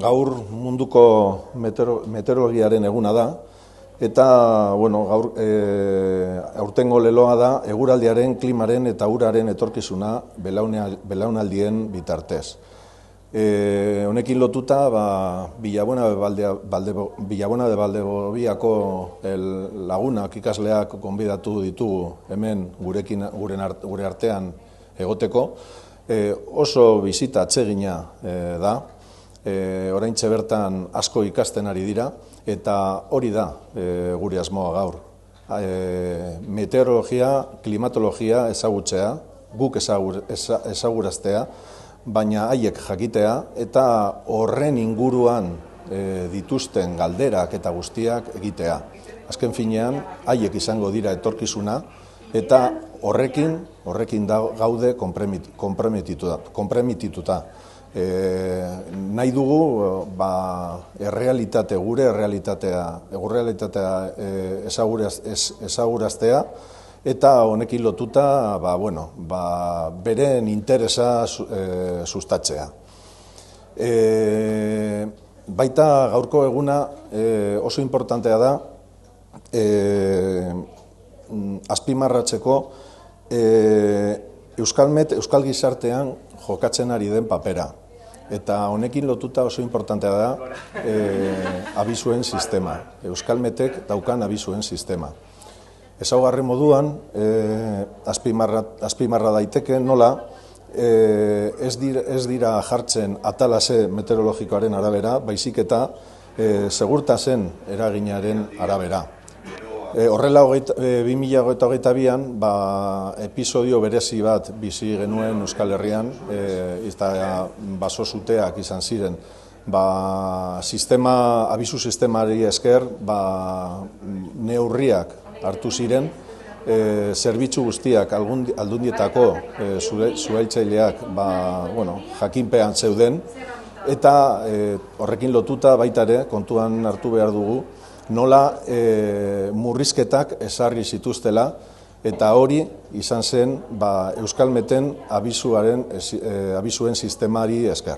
Gaur munduko meteorologiaren eguna da, eta gaur aurtengo leloa da eguraldiaren, klimaren eta uraren etorkizuna belaunaldien bitartez. Honekin lotuta, Villabona de Valdegobiako lagunak, ikasleak gonbidatu ditugu hemen gure artean egoteko. Oso bizita atsegina da, oraintxe bertan asko ikasten ari dira, eta hori da gure asmoa gaur. Meteorologia, klimatologia ezagutzea, guk ezaguraztea, baina haiek jakitea eta horren inguruan dituzten galderak eta guztiak egitea. Azken finean, haiek izango dira etorkizuna, eta horrekin gaude konprometituta. Nahi dugu gure errealitatea ezaguraztea, eta honekin lotuta beren interesa sustatzea. Baita gaurko eguna oso importantea da azpimarratzeko euskal gizartean jokatzen ari den papera. Eta honekin lotuta oso importantea da abisuen sistema. Euskalmetek daukan abisuen sistema. Ezaugarri moduan, azpimarra daiteke nola ez dira jartzen atalase meteorologikoaren arabera, baizik eta segurtasen eraginaren arabera. Horrela, 2022an, episodio berezi bat bizi genuen Euskal Herrian, eta baso zuteak izan ziren. Abisu sistemari esker, neurriak hartu ziren, zerbitzu guztiak aldundietako zuhaitzaileak jakinpean zeuden, eta horrekin lotuta baita ere kontuan hartu behar dugu, nola murrizketak ezarri zituztela, eta hori izan zen Euskalmeten abisuen sistemari esker.